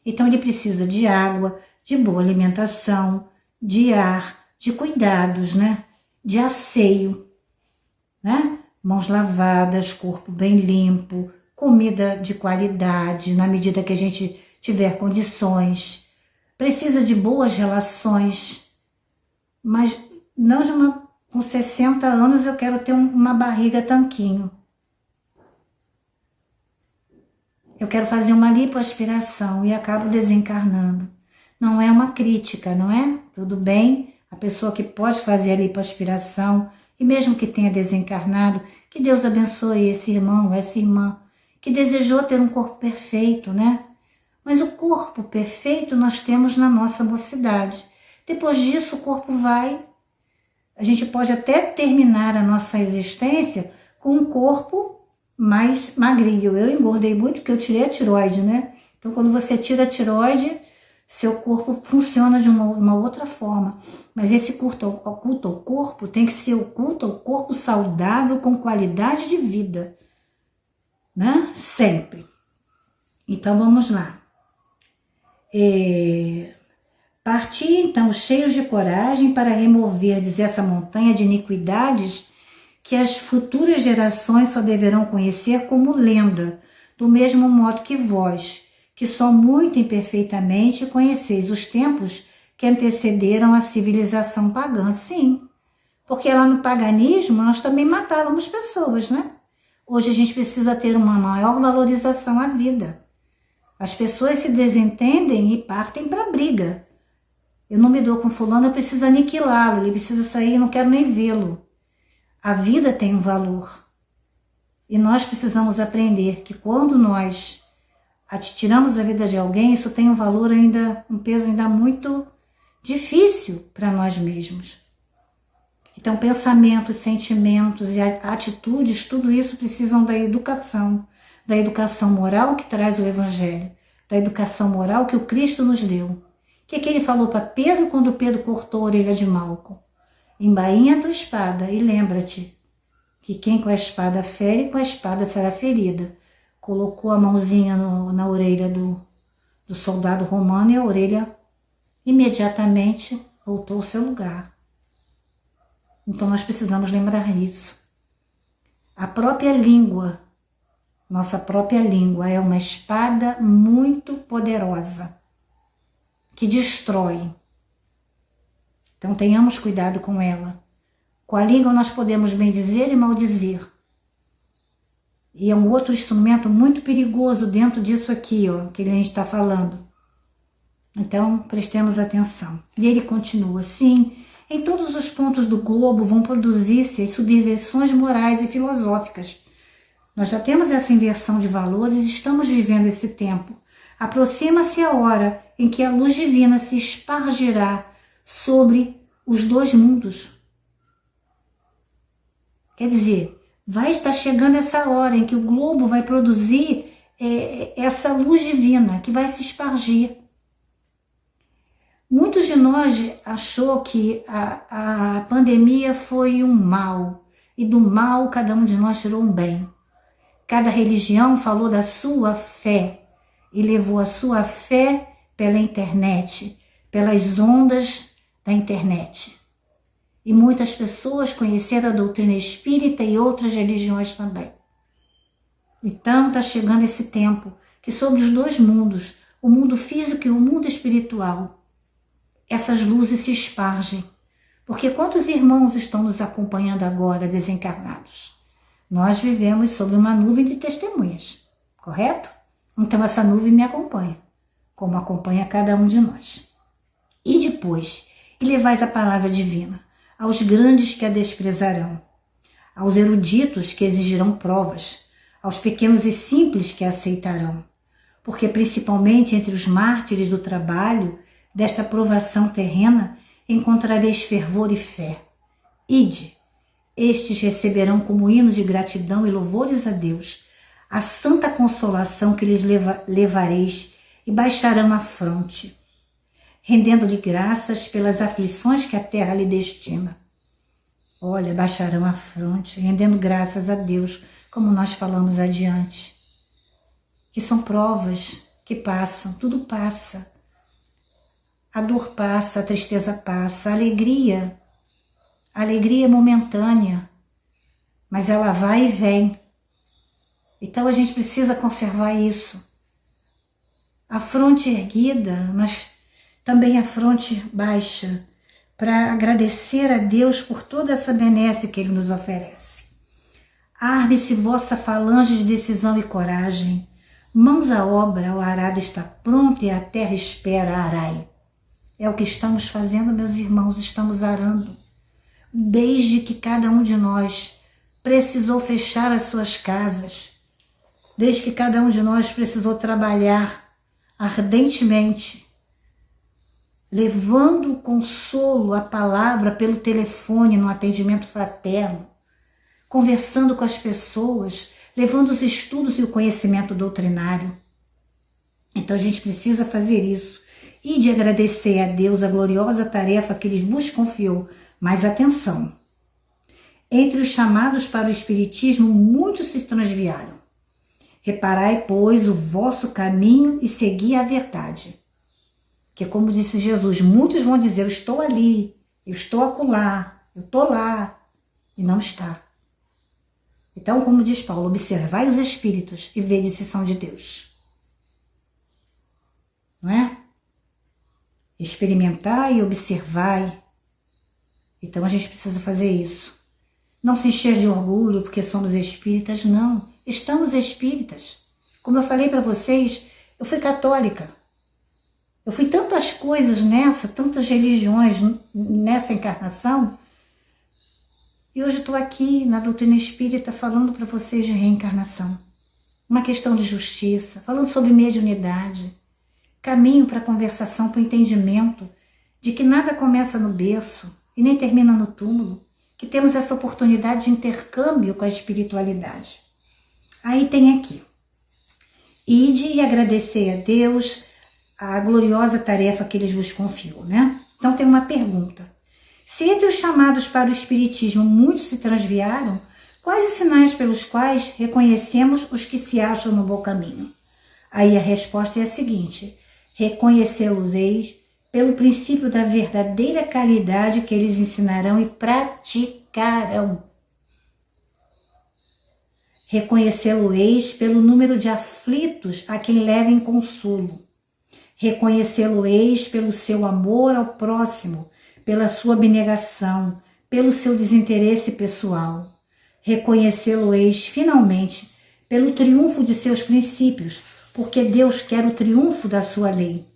A: Então ele precisa de água, de boa alimentação, de ar, de cuidados, né? De asseio, né? Mãos lavadas, corpo bem limpo, comida de qualidade, na medida que a gente tiver condições. Precisa de boas relações, mas não de com 60 anos eu quero ter uma barriga tanquinho. Eu quero fazer uma lipoaspiração e acabo desencarnando. Não é uma crítica, não é? Tudo bem, a pessoa que pode fazer a lipoaspiração, e mesmo que tenha desencarnado, que Deus abençoe esse irmão, essa irmã, que desejou ter um corpo perfeito, né? Mas o corpo perfeito nós temos na nossa mocidade. Depois disso o corpo vai... A gente pode até terminar a nossa existência com um corpo mais magrinho. Eu engordei muito porque eu tirei a tireoide, né? Então quando você tira a tireoide, seu corpo funciona de uma outra forma. Mas esse culto ao corpo tem que ser o culto ao corpo saudável com qualidade de vida, né? Sempre. Então vamos lá. Parti então cheios de coragem para removerdes essa montanha de iniquidades que as futuras gerações só deverão conhecer como lenda, do mesmo modo que vós, que só muito imperfeitamente conheceis os tempos que antecederam a civilização pagã. Sim, porque lá no paganismo nós também matávamos pessoas, né? Hoje a gente precisa ter uma maior valorização à vida. As pessoas se desentendem e partem para a briga. Eu não me dou com fulano, eu preciso aniquilá-lo, ele precisa sair, eu não quero nem vê-lo. A vida tem um valor. E nós precisamos aprender que quando nós tiramos a vida de alguém, isso tem um valor ainda, um peso ainda muito difícil para nós mesmos. Então, pensamentos, sentimentos e atitudes, tudo isso precisam da educação moral que traz o Evangelho, da educação moral que o Cristo nos deu. O que ele falou para Pedro quando Pedro cortou a orelha de Malco? Embainha a tua espada e lembra-te que quem com a espada fere, com a espada será ferida. Colocou a mãozinha na orelha do soldado romano e a orelha imediatamente voltou ao seu lugar. Então nós precisamos lembrar isso. A própria língua, nossa própria língua é uma espada muito poderosa que destrói. Então tenhamos cuidado com ela. Com a língua nós podemos bendizer e maldizer. E é um outro instrumento muito perigoso dentro disso aqui, ó, que a gente está falando. Então prestemos atenção. E ele continua assim: em todos os pontos do globo vão produzir-se as subversões morais e filosóficas. Nós já temos essa inversão de valores e estamos vivendo esse tempo. Aproxima-se a hora em que a luz divina se espargirá sobre os dois mundos. Quer dizer, vai estar chegando essa hora em que o globo vai produzir essa luz divina que vai se espargir. Muitos de nós achou que a pandemia foi um mal, e do mal cada um de nós tirou um bem. Cada religião falou da sua fé e levou a sua fé pela internet, pelas ondas da internet. E muitas pessoas conheceram a doutrina espírita e outras religiões também. Então está chegando esse tempo que sobre os dois mundos, o mundo físico e o mundo espiritual, essas luzes se espargem, Porque quantos irmãos estão nos acompanhando agora, desencarnados? Nós vivemos sob uma nuvem de testemunhas, correto? Então essa nuvem me acompanha, como acompanha cada um de nós. E depois, e levais a palavra divina aos grandes que a desprezarão, aos eruditos que exigirão provas, aos pequenos e simples que a aceitarão, porque principalmente entre os mártires do trabalho, desta provação terrena, encontrareis fervor e fé. Ide, estes receberão como hinos de gratidão e louvores a Deus, a santa consolação que lhes levareis e baixarão a fronte, rendendo-lhe graças pelas aflições que a terra lhe destina. Olha, baixarão a fronte, rendendo graças a Deus, como nós falamos adiante, que são provas que passam, tudo passa. A dor passa, a tristeza passa, a alegria é momentânea, mas ela vai e vem. Então a gente precisa conservar isso. A fronte erguida, mas também a fronte baixa, para agradecer a Deus por toda essa benesse que Ele nos oferece. Arme-se vossa falange de decisão e coragem. Mãos à obra, o arado está pronto e a terra espera arai. É o que estamos fazendo, meus irmãos, estamos arando. Desde que cada um de nós precisou fechar as suas casas, desde que cada um de nós precisou trabalhar ardentemente, levando o consolo, a palavra pelo telefone, no atendimento fraterno, conversando com as pessoas, levando os estudos e o conhecimento doutrinário. Então a gente precisa fazer isso e de agradecer a Deus a gloriosa tarefa que Ele vos confiou. Mas atenção, entre os chamados para o Espiritismo, muitos se transviaram. Reparai, pois, o vosso caminho e segui a verdade. Que como disse Jesus, muitos vão dizer, eu estou ali, eu estou acolá, eu estou lá, e não está. Então, como diz Paulo, observai os espíritos e vede se são de Deus. Não é? Experimentai e observai. Então a gente precisa fazer isso. Não se encher de orgulho porque somos espíritas, não. Estamos espíritas. Como eu falei para vocês, eu fui católica. Eu fui tantas coisas tantas religiões nessa encarnação. E hoje estou aqui na doutrina espírita falando para vocês de reencarnação. Uma questão de justiça, falando sobre mediunidade. Caminho para a conversação, para o entendimento de que nada começa no berço e nem termina no túmulo, que temos essa oportunidade de intercâmbio com a espiritualidade. Aí tem aqui, ide e agradecer a Deus a gloriosa tarefa que Ele vos confiou, né? Então tem uma pergunta. Se entre os chamados para o Espiritismo muitos se transviaram, quais os sinais pelos quais reconhecemos os que se acham no bom caminho? Aí a resposta é a seguinte, reconhecê-los-eis pelo princípio da verdadeira caridade que eles ensinarão e praticarão. Reconhecê-lo-eis pelo número de aflitos a quem levem consolo. Reconhecê-lo-eis pelo seu amor ao próximo, pela sua abnegação, pelo seu desinteresse pessoal. Reconhecê-lo-eis, finalmente, pelo triunfo de seus princípios, porque Deus quer o triunfo da sua lei.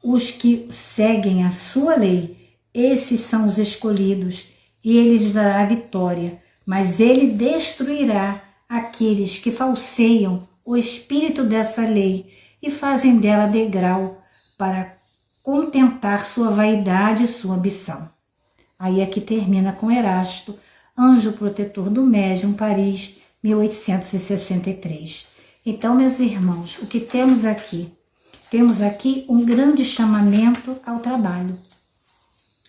A: Os que seguem a sua lei, esses são os escolhidos, e Ele lhes dará a vitória, mas Ele destruirá aqueles que falseiam o espírito dessa lei e fazem dela degrau para contentar sua vaidade e sua ambição. Aí aqui termina com Erasto, Anjo Protetor do Médium, Paris, 1863. Então, meus irmãos, o que temos aqui? Temos aqui um grande chamamento ao trabalho.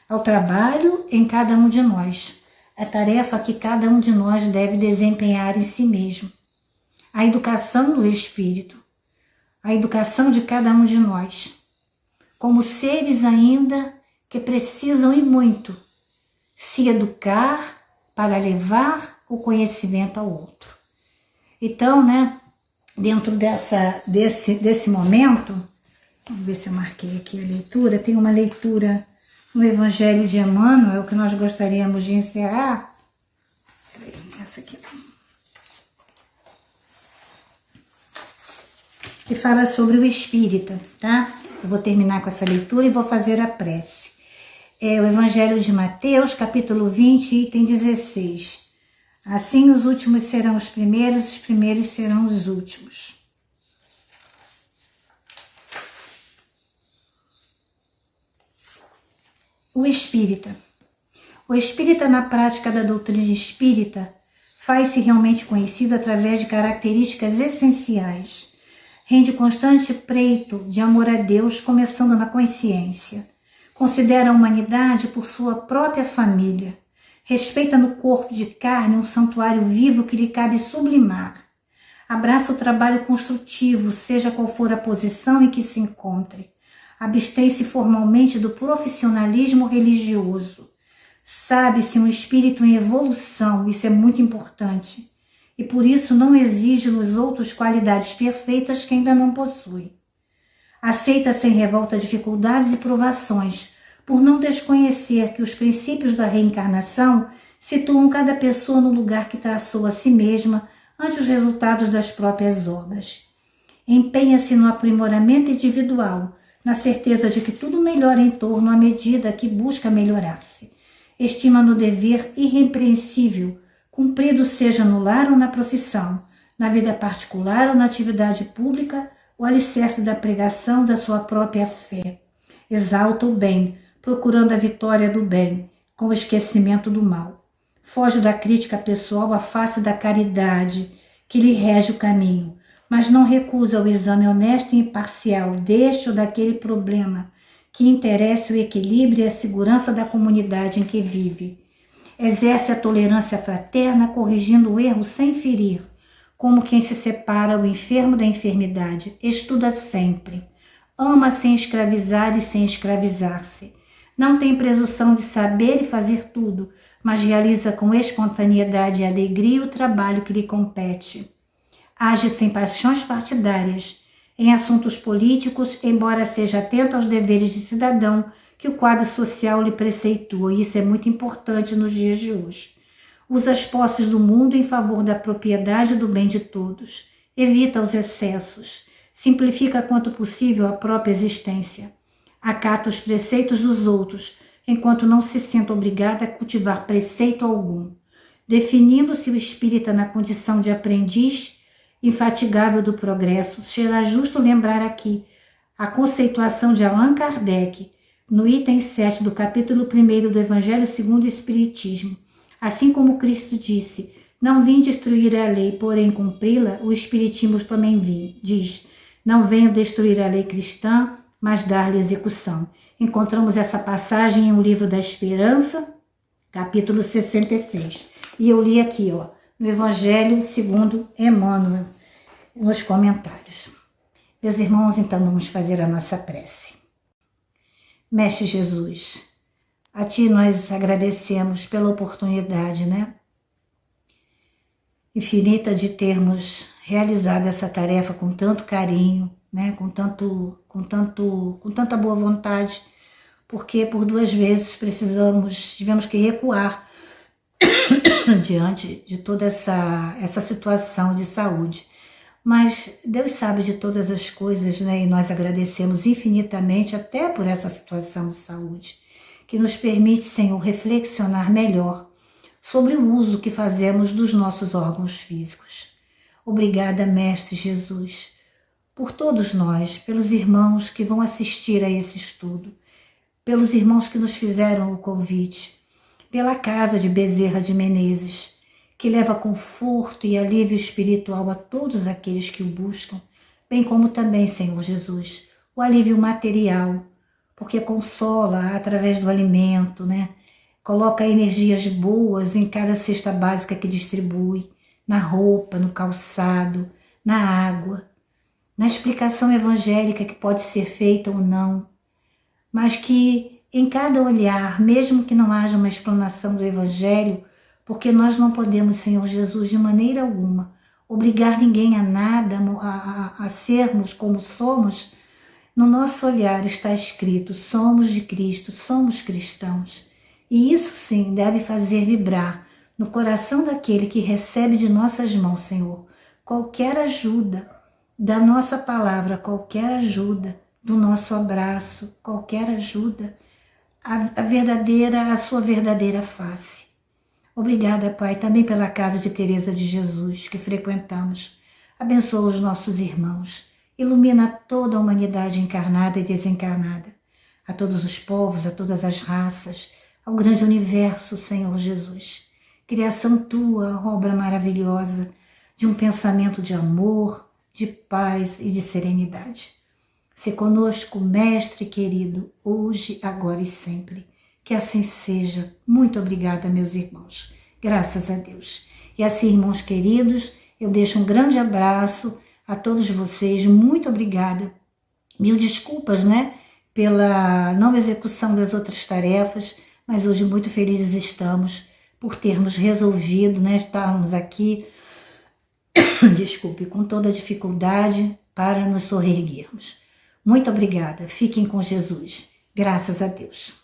A: Ao trabalho em cada um de nós. A tarefa que cada um de nós deve desempenhar em si mesmo. A educação do espírito. A educação de cada um de nós. Como seres ainda que precisam e muito se educar para levar o conhecimento ao outro. Então, né, dentro desse momento, vamos ver se eu marquei aqui a leitura, tem uma leitura no Evangelho de Emmanuel, que nós gostaríamos de encerrar. Peraí, essa aqui. Que fala sobre o espírita, tá? Eu vou terminar com essa leitura e vou fazer a prece. É o Evangelho de Mateus, capítulo 20, item 16. Assim os últimos serão os primeiros serão os últimos. O espírita. O espírita, na prática da doutrina espírita, faz-se realmente conhecido através de características essenciais. Rende constante preito de amor a Deus, começando na consciência. Considera a humanidade por sua própria família. Respeita no corpo de carne um santuário vivo que lhe cabe sublimar. Abraça o trabalho construtivo, seja qual for a posição em que se encontre. Abstém-se formalmente do profissionalismo religioso. Sabe-se um espírito em evolução, isso é muito importante. E por isso não exige nos outros qualidades perfeitas que ainda não possui. Aceita sem revolta dificuldades e provações, por não desconhecer que os princípios da reencarnação situam cada pessoa no lugar que traçou a si mesma ante os resultados das próprias obras. Empenha-se no aprimoramento individual, na certeza de que tudo melhora em torno à medida que busca melhorar-se. Estima no dever irrepreensível, cumprido seja no lar ou na profissão, na vida particular ou na atividade pública, o alicerce da pregação da sua própria fé. Exalta o bem, procurando a vitória do bem, com o esquecimento do mal. Foge da crítica pessoal à face da caridade, que lhe rege o caminho, mas não recusa o exame honesto e imparcial deste ou daquele problema que interessa o equilíbrio e a segurança da comunidade em que vive. Exerce a tolerância fraterna, corrigindo o erro sem ferir, como quem se separa o enfermo da enfermidade. Estuda sempre. Ama sem escravizar e sem escravizar-se. Não tem presunção de saber e fazer tudo, mas realiza com espontaneidade e alegria o trabalho que lhe compete. Age sem paixões partidárias. Em assuntos políticos, embora seja atento aos deveres de cidadão que o quadro social lhe preceitua, e isso é muito importante nos dias de hoje. Usa as posses do mundo em favor da propriedade e do bem de todos. Evita os excessos. Simplifica quanto possível a própria existência. Acata os preceitos dos outros, enquanto não se sente obrigada a cultivar preceito algum. Definindo-se o espírita na condição de aprendiz infatigável do progresso, será justo lembrar aqui a conceituação de Allan Kardec, no item 7 do capítulo 1 do Evangelho segundo o Espiritismo. Assim como Cristo disse, não vim destruir a lei, porém cumpri-la, o Espiritismo também diz, não venho destruir a lei cristã, mas dar-lhe execução. Encontramos essa passagem em O Livro da Esperança, capítulo 66. E eu li aqui, no Evangelho segundo Emmanuel, nos comentários. Meus irmãos, então vamos fazer a nossa prece. Mestre Jesus, a Ti nós agradecemos pela oportunidade, infinita de termos realizado essa tarefa com tanto carinho, com tanta boa vontade, porque por 2 vezes tivemos que recuar diante de toda essa situação de saúde. Mas Deus sabe de todas as coisas, e nós agradecemos infinitamente até por essa situação de saúde, que nos permite, Senhor, reflexionar melhor sobre o uso que fazemos dos nossos órgãos físicos. Obrigada, Mestre Jesus, por todos nós, pelos irmãos que vão assistir a esse estudo, pelos irmãos que nos fizeram o convite, pela Casa de Bezerra de Menezes, que leva conforto e alívio espiritual a todos aqueles que o buscam, bem como também, Senhor Jesus, o alívio material, porque consola através do alimento, coloca energias boas em cada cesta básica que distribui, na roupa, no calçado, na água, na explicação evangélica que pode ser feita ou não, mas que em cada olhar, mesmo que não haja uma explanação do Evangelho, porque nós não podemos, Senhor Jesus, de maneira alguma, obrigar ninguém a nada, a sermos como somos, No nosso olhar está escrito: somos de Cristo, somos cristãos. E isso sim deve fazer vibrar no coração daquele que recebe de nossas mãos, Senhor, qualquer ajuda da nossa palavra, qualquer ajuda do nosso abraço, qualquer ajuda, a sua verdadeira face. Obrigada, Pai, também pela casa de Teresa de Jesus que frequentamos. Abençoa os nossos irmãos. Ilumina toda a humanidade encarnada e desencarnada. A todos os povos, a todas as raças, ao grande universo, Senhor Jesus. Criação tua, obra maravilhosa, de um pensamento de amor, de paz e de serenidade. Se conosco, Mestre querido, hoje, agora e sempre. Que assim seja. Muito obrigada, meus irmãos. Graças a Deus. E assim, irmãos queridos, eu deixo um grande abraço a todos vocês. Muito obrigada. Mil desculpas, né? Pela não execução das outras tarefas, mas hoje muito felizes estamos por termos resolvido, né? Estarmos aqui, desculpe, com toda a dificuldade para nos sorrirmos. Muito obrigada. Fiquem com Jesus. Graças a Deus.